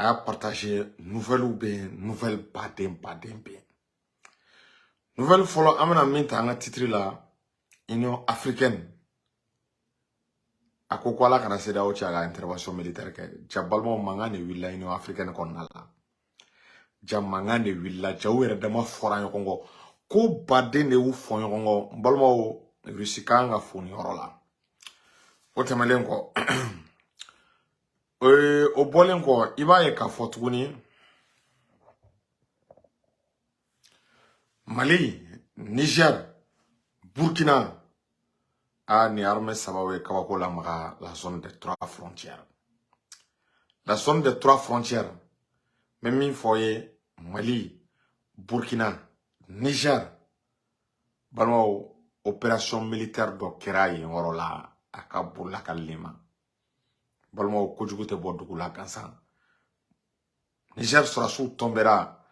a partagé nouvelle ou bien nouvelle baden. Nouvelle follow amena minta anga titre la Union africaine. A ko kwala kana seda o chaga intervention militaire ke jabalmo mangane willa Union africaine konnala. Jamangane willa jawere dama fora yokongo ko baden de u fon yokongo balmo rusikanga foni horola. O temelen ko o bolen ko iba ye ka fotuguni Mali, Niger, Burkina a ni armée sabawe kabako la maga la zone des 3 frontières. La zone des 3 frontières, même une fois Mali, Burkina, Niger, balmo opération militaire do kerayi ngorola akabulla kalima. Balmo kujugute bodugula kansan. Niger sera sous tombera,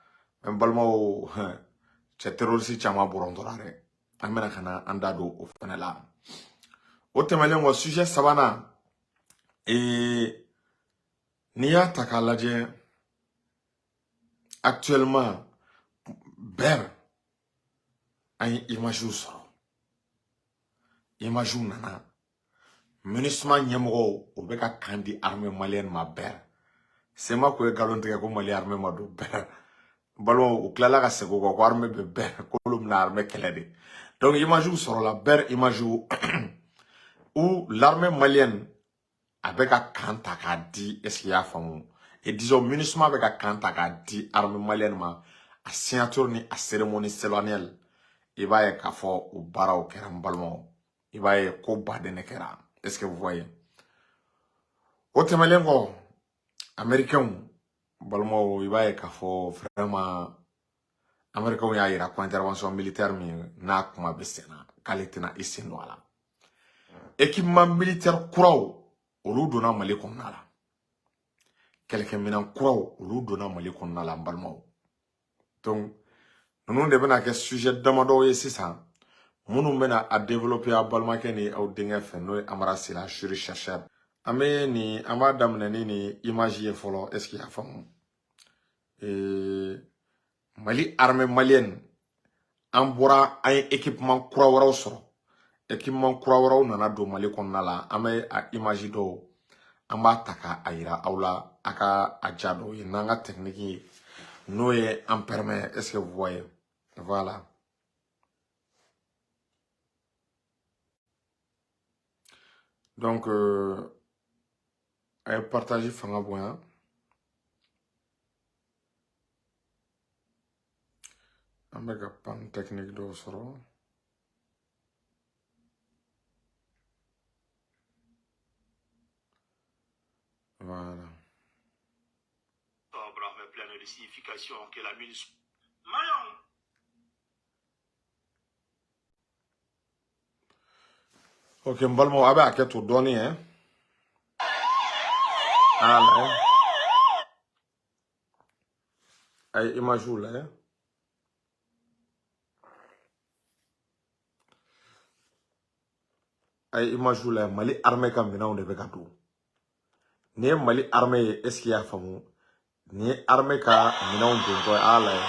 même balmo c'est terroriste chama borondorare. Amena kana andado o fanela. O temelen wa sujet sabana niya takalaje actuellement ber ay imaju soro. Imaju nana MINUSMA nyemgo o beka kandi armée malienne ma ber. C'est ma ko galonte ko mali armée ma do ber. Balo o klala ka sego ko armée be ber ko lum na armée kelede. Donc imaju soro la ber imaju où l'armée malienne avec un kanta ka di eskiya famu et disons MINUSMA avec un kanta ka di armée malienne ma a signature ni a cérémonie solennelle il va y kafo ou bara au keram balmo il va y ko badene kera. Est-ce que vous voyez au temelengo américain balmo il va y kafo vraiment américain ya ira ko intervention militaire mi na kuma besena kalitina isino ala équipement militaire kuraw olu donna Mali kɔnɔna la kɛlɛkɛminɛn kuraw olu donna Mali kɔnɔna la n balimaw donc ninnu de bɛna kɛ sujet damadɔ ye sisan minnu bɛna a développer a balimakɛ ni aw denkɛ fɛ n'o ye Amara Sila jury chercheur an b'a daminɛ ni image ye fɔlɔ est-ce qu'il y a faamu Mali armée malienne an bɔra an ye équipement kura wɛrɛw sɔrɔ équipement kura wɛrɛw nana don Mali kɔnɔna la an bɛ a image dɔw an b'a ta k'a yira aw la a ka a diya dɔw ye n'an ka technique ye n'o ye an permet est-ce que vous voyez voilà donc a ye partage fanga bonya an bɛ ka panne technique dɔw sɔrɔ voilà mais pleine de signification que la MINUSMA. ok n balimaw a bɛ a kɛ to dɔɔni hein a lajɛ a ye image lajɛ a ye image lajɛ Mali armée ka minɛnw de bɛ ka don ni ye Mali armée ye est-ce qu'il y a faamu ni ye armée ka minɛnw dontɔ ye a lajɛ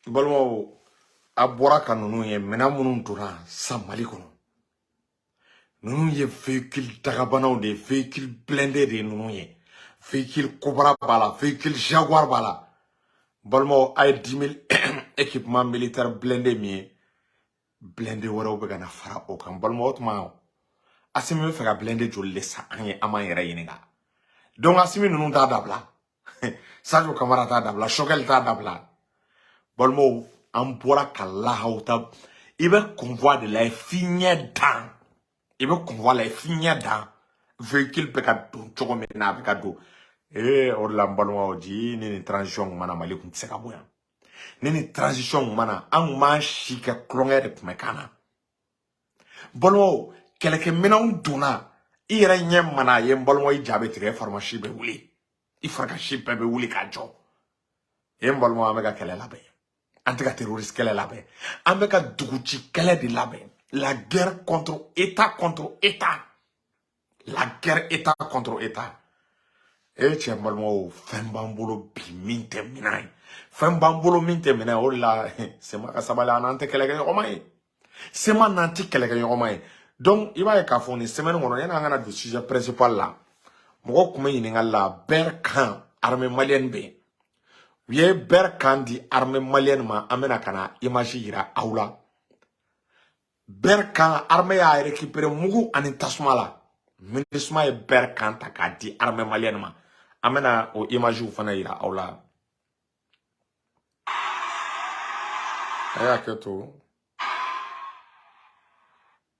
balimaw a bɔra ka ninnu ye minɛn minnu donna san Mali kɔnɔ ninnu ye véhicule dagabanaw de ye véhicule blindé de ye ninnu ye véhicule Cobra b'a la véhicule Jaguar b'a la balimaw a ye 10 000 équipement militaire blindé min ye blindé wɛrɛw bɛ ka na fara o kan balimaw o tuma Assimi be fe ka blende joli sa anye ama yere yininga. Donc Assimi nunu ta dabla. Sadio Camara ta dabla, Choguel ta dabla. Bolmo ambora kala hauta. Ibe convoi de la figne dan. Ibe convoi la figne dan. Véhicule be ka do chogo mena be ka do. Orla bolmo oji ni transition mana mali kun tseka boya. Ni transition mana an ma shika klonge de mekana. Bolmo keleke mena dona. Ira nyem mana yem bolmo I jabe tire pharmacie be wuli. I farka ship be wuli ka jo. Yem bolmo amega kele labe. Antika terroriste kele labe. Amega duguchi kele de labe. La guerre contre État contre État. La guerre État contre État. Tiens bolmo fembambolo bi minte minai. Fembambolo minte minai ola c'est ma sabala nante kele ke omai. C'est ma nante kele ke omai. Donc il va y avoir une semaine où on a un sujet principal là. Moi comme il y a la Berkan armée malienne be. Wie Berkan di armée malienne ma amena kana image ira aula. Berkan armée a récupéré mugu ani tasmala. Ministre e Berkan taka di armée malienne ma amena o image ou fana ira aula. Aya keto.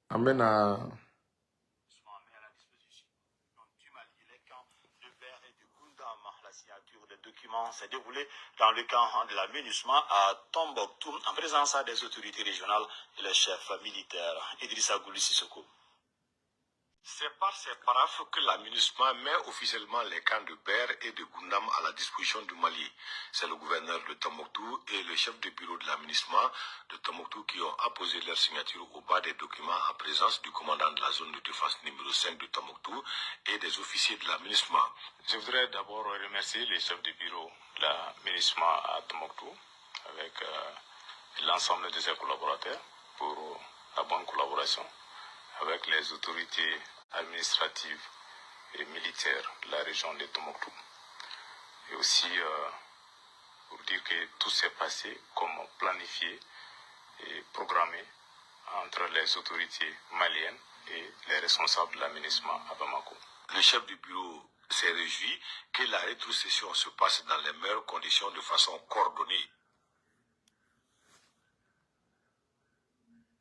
Amena La signature des documents s'est déroulée dans le camp de la MINUSMA à Tombouctou en présence des autorités régionales et les chefs militaires. Idrissa Gouly Sissoko. C'est par ces paraphes que la MINUSMA met officiellement les camps de Ber et de Goundam à la disposition du Mali. C'est le gouverneur de Tombouctou et le chef de bureau de la MINUSMA de Tombouctou qui ont apposé leur signature au bas des documents en présence du commandant de la zone de défense numéro 5 de Tombouctou et des officiers de la MINUSMA. Je voudrais d'abord remercier les chefs de bureau de la MINUSMA à Tombouctou avec l'ensemble de ses collaborateurs pour la bonne collaboration avec les autorités administratives et militaires de la région de Tombouctou. Et aussi pour dire que tout s'est passé comme planifié et programmé entre les autorités maliennes et les responsables de la MINUSMA à Bamako. Le chef du bureau s'est réjoui que la rétrocession se passe dans les meilleures conditions de façon coordonnée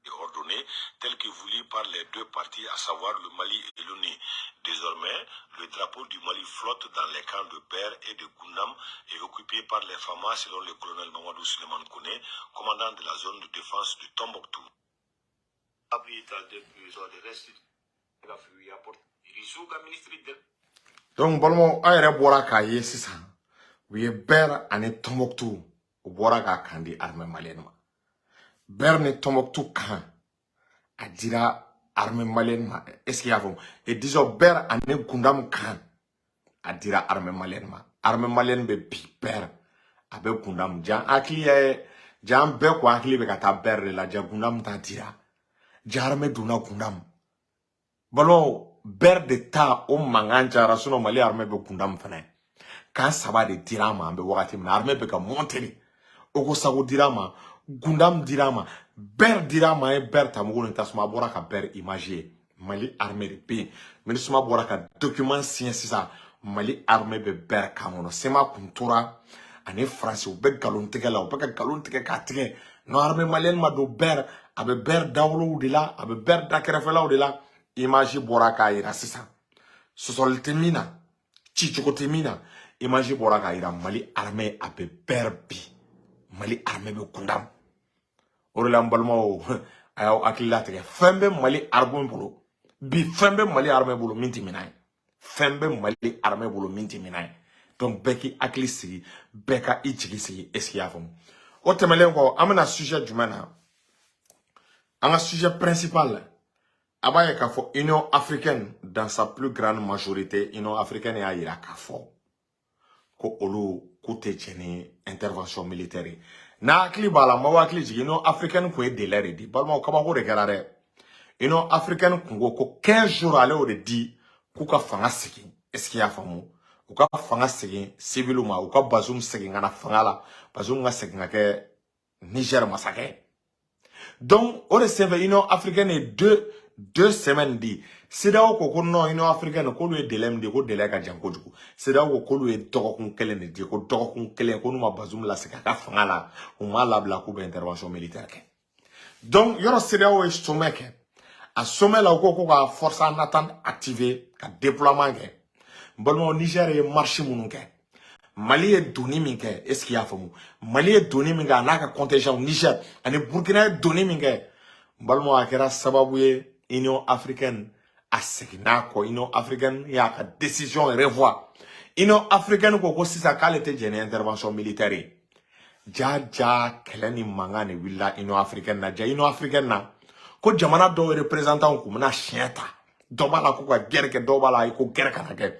et ordonnée, telle que voulue par les deux parties, à savoir le Mali et l'ONU. Désormais, le drapeau du Mali flotte dans les camps de Ber et de Goundam et occupé par les FAMA selon le colonel Mamadou Suleiman Kone, commandant de la zone de défense du Tombouctou. donc bolmo ayre bora ka yesisa. Wie Ber ani Tombouctou bora ka kandi armée malienne ma. Ber ni Tombouctou kan a dira armée malienne ma. Est-ce qu'il y a bon? Et disons Ber ani Goundam kan a dira armée malienne ma. Armée malienne be bi Ber abe Goundam jan akli jan be ko akli be kata Ber la jan Goundam ta dira. Jarme duna Goundam. Balo Ber de ta o manganja rasuno Mali armée be Goundam fane. Kan saba de dirama be wakati na armée be ka monteli. Oko sago dirama Goundam dirama Ber dirama e Ber tamugo tasma bora ka Ber image Mali armée de pe minisma bora ka document signé ça Mali armée be Ber kamono sema kuntura ani France be galon tegela o be ka galon tege ka tege no armée malienne ma do Ber abe Ber dawlo de la abe Ber dakrefela de la image bora ka ira sisa sosol temina chichoko temina image bora ka ira Mali armée abe Ber bi Mali armée be Goundam orela mbalmo ayo akila tege fembe Mali armée bolo bi fembe Mali armée bolo minti minay fembe Mali armée bolo minti minay donc beki akili sigi beka ichigi sigi eskia fam o temelen ko amana sujet jumana un sujet principal abaye ka fo Union africaine dans sa plus grande majorité Union africaine ya ira ka fo ko olu kote cheni intervention militaire na akli bala ma wakli jigi Union africaine ko e delere di balma ko ba ko regarare Union africaine ko ko 15 jours ale o de di ku ka fanga sigi eskia famu u ka fanga sigi civiluma u ka Bazoum sigi ngana fanga la Bazoum nga sigi ngake Niger massacre. Donc, on recevait Union africaine et deux semaines dit CEDEAO ko non Union africaine ko lu delem de ko délai ka jan kojugu CEDEAO ko lu dogokun kelen de ko dogokun kelen ko numa Bazoum la se ka fanga la o ma labla ko be intervention militaire ke donc yoro CEDEAO e sommet ke a sommet la ko ka force en attente activer ka déploiement ke bolmo Niger e marché munu ke Mali est donné minke est-ce qu'il y a famu Mali est donné minga naka contingent Niger ani Burkina est donné minga balmo akera sababu ye Union africaine a segina ko Union africaine ya ka décision revoir Union africaine ko sisa kale te jene intervention militaire ja kelani mangane willa Union africaine na ja Union africaine na ko jamana do représentant ko na chienta do bala ko ka guerre ke do bala ko guerre kana ke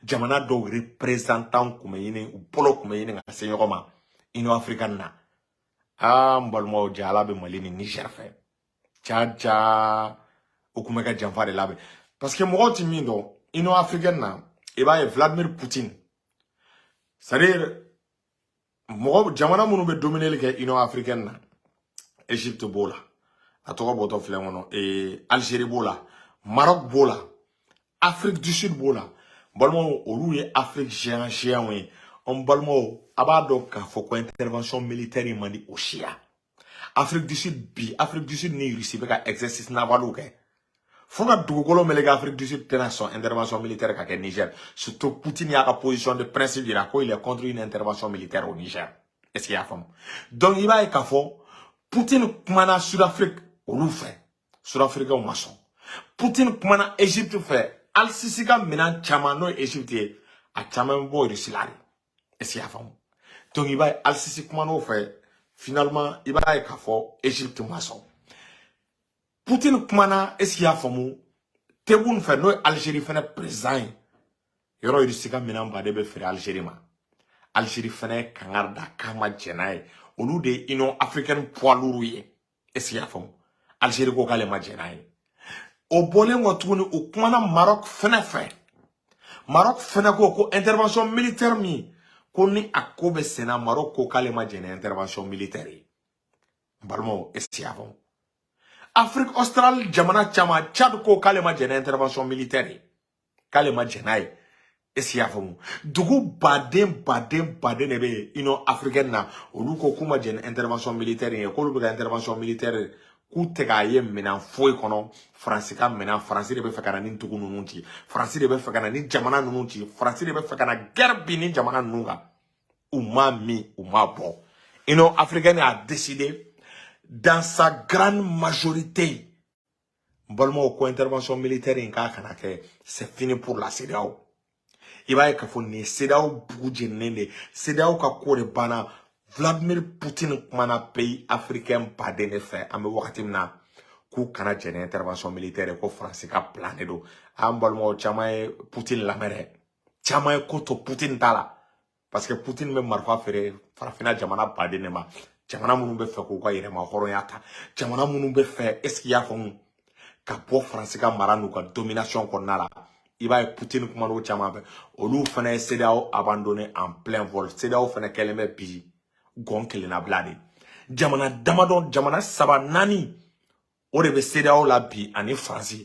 jamana do représentant kuma yini polo kuma yini nga senyoma Union africaine na mbalmo jala be Mali ni Niger fe ja okumeka jamfa de labe parce que mo timindo Union africaine na e ba Vladimir Poutine c'est-à-dire mo jamana munu be dominer le ke Union africaine na Égypte bola atoko boto flengono e Algérie bola Maroc bola Afrique du Sud bola balmo olu Afrique géant oui on balmo abado ka foko intervention militaire mandi o Chia Afrique du Sud ni Russie be ka exercice naval ke foga dugukolo melega Afrique du Sud tena son intervention militaire ka ke Niger surtout Poutine ya ka position de principe dira ko il est contre une intervention militaire au Niger est-ce qu'il y a femme donc il va e ka fo Poutine kumana Sud-Afrique olu fait Sud-Afrique au maçon Poutine kumana Égypte fait Al-Sisi ka minan chama no Égypte a chama bo Russie est-ce qu'il y a femme donc il va Al-Sisi kumano fait finalement il va e ka fo Égypte maçon Poutine kumana est-ce qu'il y a femme tebun fait no Algérie fait président yoro Russie ka minan ba de be faire Algérie ma Algérie fait kangarda kama jenaye olu de Union africaine poids lourd est-ce qu'il y a femme Algérie ko kale ma jenaye o bolen watuni o kumana Maroc fait ko intervention militaire mi ko ni akobe sena Maroc ko kale ma jena intervention militaire balmo esiavo Afrique australe jamana chama Tchad ko kale ma jena intervention militaire kale ma jena esiavo dugu baden ebe Union africaine na olu ko kuma jena intervention militaire ko lu intervention militaire Koute ka ye mena foy kono France ka mena France de be fakana ni tugu nununti France de be fakana ni jamana nununti France de be fakana guerre bi ni jamana nunga uma bon Union africaine a décidé dans sa grande majorité bolmo ko intervention militaire in ka kana ke c'est fini pour la CEDEAO iba e ka fo ni CEDEAO buje nende CEDEAO ka ko de bana Vladimir Poutine kumana pays africain pas de fait ame wakati mna ku kana jene intervention militaire ko France ka plané do ambalmo chama Poutine la mere chama ko to Poutine tala parce que Poutine me marfa fere farafina jamana pas de nema jamana munu be fe ko kwa yere ma horo yata jamana munu be fe est-ce qu'il y a fon ka po France ka maranu ka domination ko nala iba e Poutine kumano chama be olu fana CEDEAO abandonné en plein vol CEDEAO fana keleme bi gonkele na blade jamana damadon jamana saba nani o de be CEDEAO la bi ani France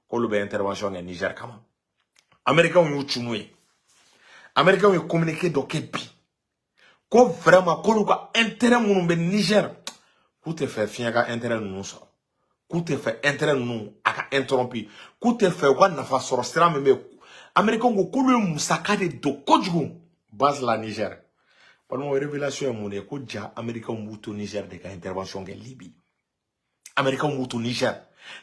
ko lu be intervention en Niger kama américain yu chunwe américain yu communiqué do ke bi ko vraiment ko lu ka intérêt munu be Niger ku te fait fianga intérêt nous so ku te fait intérêt nous aka interrompu ku te fait ko na fa soro sera meme américain ko lu musaka de do kojugu base la Niger. Pendant révélation mon ko ja américain muto Niger de ka intervention ke Libye américain muto Niger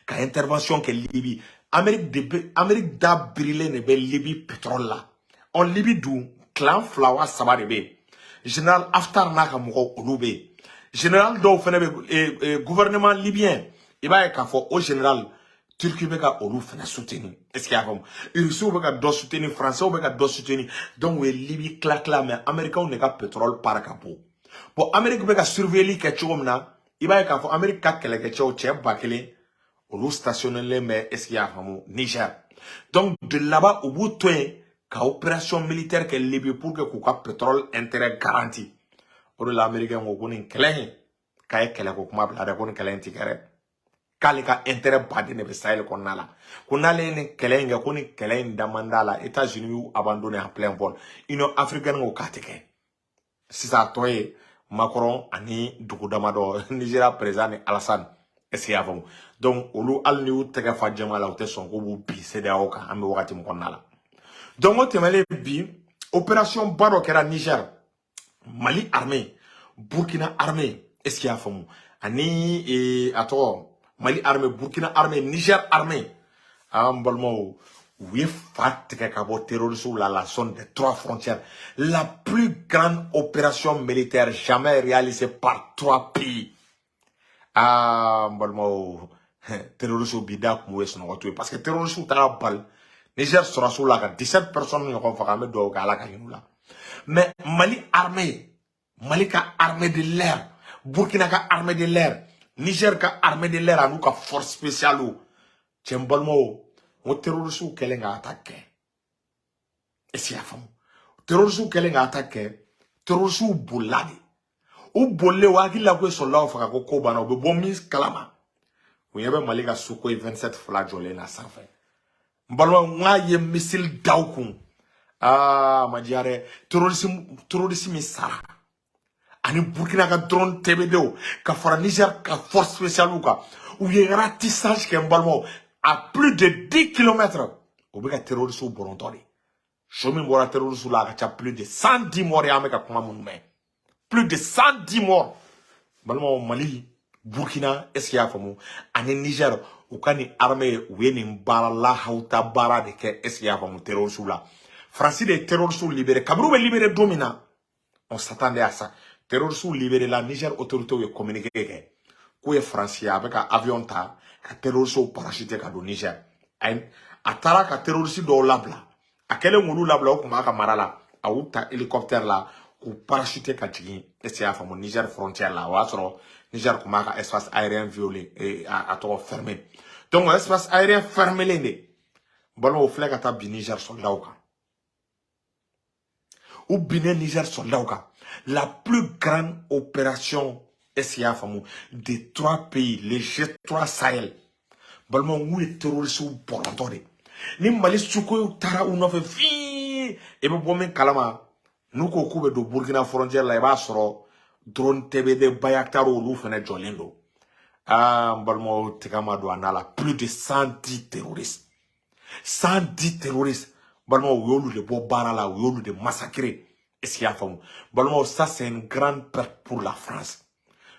ka intervention ke Libye Amérique da brûler ne be Libye pétrole là on Libye du clan flower sabare be général Haftar na ka mo olube général do fene be gouvernement libyen e ba ka fo au général Turquie be ka olu fene soutenir est-ce qu'il y a comme Russie be ka do soutenir français be ka do soutenir donc we Libye claque là mais américain ne ka pétrole par capo bon Amérique be ka surveiller ke chomna e ba ka fo Amérique ka kele ke cho che bakele olu stationner les mais est-ce qu'il y a comme Niger donc de là-bas au bout de ka opération militaire que Libye pour que ku ka pétrole intérêt garanti o de l'américain ko ni kele ka kele ko kuma bla da ko ni kele ntikere k'ale ka intérêt baden de bɛ Sahel kɔnɔna la ko n'ale ni kɛlɛ in kɛ ko ni kɛlɛ in damanda la États-Unis y'u abandonné en plein vol Union africaine ko k'a tɛ kɛ sisan a tɔ ye Macron ani dugu damadɔ Nigeria président ni Alassane est-ce que y'a faamu donc olu hali ni y'u tɛgɛ fa jɛma la u tɛ sɔn ko b'u bi CEDEAO kan an bɛ wagati min kɔnɔna la donc o tɛmɛnen bi opération ba dɔ kɛra Niger Mali armée Burkina armée est-ce qu'il y a faamu ani a tɔgɔ Mali armée Burkina armée Niger armée an balimaw u ye fa tigɛ ka bɔ terroristes la zone des 3 frontières la plus grande opération militaire jamais réalisée par 3 pays an balimaw terroristes bi da kun ye sunɔgɔ to ye parce que terroristes taara bali Niger sɔrɔsiw la ka 17 personnes ɲɔgɔn faga an bɛ dugawu kɛ Ala ka hinɛ u la mais Mali armée Mali ka armée de l'air Burkina ka armée de l'air Niger ka armée de l'air an'u ka force spéciale cɛ n balimaw o terroristes kɛlen ka attaque kɛ est-ce que y'a faamu terroristes kɛlen ka attaque kɛ terroristes bolila de u bolilen u hakili la ko ye soldat faga ko banna u bɛ bɔ min kalama u ɲɛ bɛ Mali ka Sukhoi 27 fila jɔlen na sanfɛ n balimaw n k'a ye missile da u kun ma diya dɛ terroriste min sara ani Burkina ka drone TBD ka fara Niger ka force spéciale kan u ye ratissage kɛ n balimaw à plus de 10 km u bɛ ka terroriste bɔrɔntɔ de so min bɔra terroriste la a ka ca plus de 110 morts y'an bɛ ka kuma minnu mɛn plus de 110 morts balimaw Mali Burkina est-ce qu'il y'a faamu ani Niger u ka nin armée u ye nin baara lahawuta baara de kɛ est-ce qu'il y'a faamu terroriste la France de terroriste libéré kaburu bɛ libéré don min na on s'attendait à ça terroriste libéré la Niger autorité ye communiqué kɛ k'u ye France ye a bɛ ka avion ta ka terroriste parachuté ka don Niger a taara ka terroriste dɔw labila a kɛlen k'olu labila o tun b'a ka mara la a y'u ta hélicoptère la k'u parachuté ka jigin est-ce qu'il y'a faamu Niger frontière la o y'a sɔrɔ Niger tun b'a ka espace aérien violé a tɔgɔ fermé donc espace aérien fermé len de balimaw filɛ ka taa bin Niger soldat kan ou binnen Niger soldat kan la plus grande opération est-ce qu'il y a faamu des 3 pays les G3 Sahel balimaw n'u ye terroristes bɔrɔntɔ de ni Mali Sukhoi taara u nɔfɛ fii i bɛ bɔ min kalama n'u ko k'u bɛ don Burkina frontière la i b'a sɔrɔ drone TBD Bayaktar olu fana jɔlen don n balimaw tɛgɛ ma don a n'a la plus de 110 terroristes 110 terroristes balimaw u y'olu de bɔ baara la u y'olu de massacrer est-ce qu'il y a faamu balimaw ça c'est une grande perte pour la France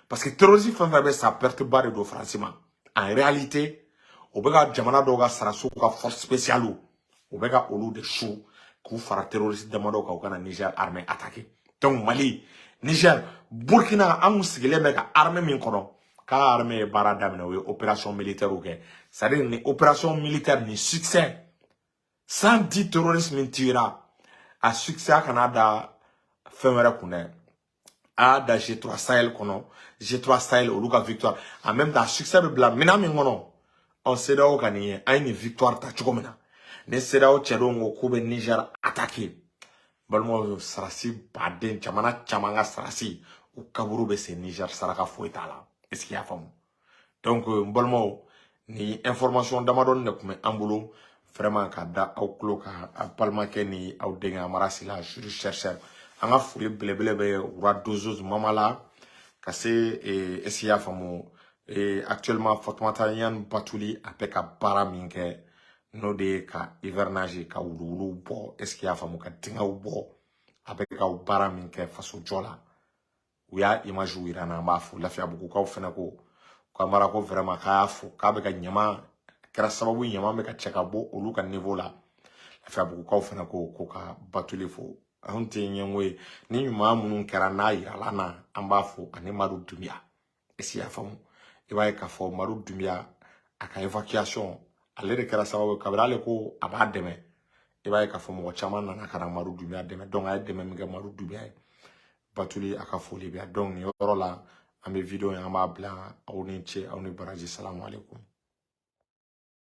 parce que terrorisme fɛn fɛn bɛ sa perte ba de don France ma en réalité u bɛ ka jamana dɔw ka sarasiw ka force spéciale u bɛ ka olu de su k'u fara terroriste damadɔ kan u kana Niger armée attaquer donc Mali Niger Burkina an kun sigilen bɛ ka armée min kɔnɔ k'a armée ye baara daminɛ u ye opération militaire kɛ c'est-à-dire ni opération militaire ni succès 110 terroristes min tuera a succès a kana da fɛn wɛrɛ kun dɛ a da G3 Sahel kɔnɔ G3 Sahel olu ka victoire en même temps succès bɛ bila minɛn min kɔnɔ CEDEAO ka nin ye an ye nin victoire ta cogo min na ni CEDEAO cɛdenw ko k'u bɛ Niger attaquer balimaw sarasi baden jamana caman ka sarasi u kaburu bɛ se Niger saraka foyi t'a la est-ce qu'il y'a faamu donc n balimaw ni information damadɔni de tun bɛ an bolo vraiment ka da aw tulo kan a balimakɛ ni aw denkɛ Amara Sila juriste chercheur an ka foli belebele bɛ Wura Dozoz Mama la ka se est-ce qu'il y'a faamu actuellement Fatoumata Ɲani Batuli a bɛ ka baara min kɛ n'o de ye ka hivernage ka wuluwuluw bɔ est-ce qu'il y'a faamu ka dingɛw bɔ a bɛ ka baara min kɛ faso jɔ la u y'a image yira n na an b'a fo Lafiyabugukaw fɛnɛ ko Amara ko vraiment k'a y'a fo k'a bɛ ka ɲama kɛra sababu ɲama bɛ ka cɛ ka bɔ olu ka niveau la Lafiyabugukaw fɛnɛ ko ka Batuli fo anw tɛ ɲɛngo ye ni ɲuman minnu kɛra n'a yirala na an b'a fo ani Madu Dunbiya est-ce qu'il y'a faamu i b'a ye k'a fɔ Madu Dunbiya a ka évacuation ale de kɛra sababu kabiri ale ko a b'a dɛmɛ i b'a ye k'a fɔ mɔgɔ caman nana ka na Madu Dunbiya dɛmɛ donc a ye dɛmɛ min kɛ Madu Dunbiya ye Batuli a ka foli bɛ yan donc nin yɔrɔ la an bɛ vidéo in an b'a bila aw ni ce aw ni baraji salamu aleykum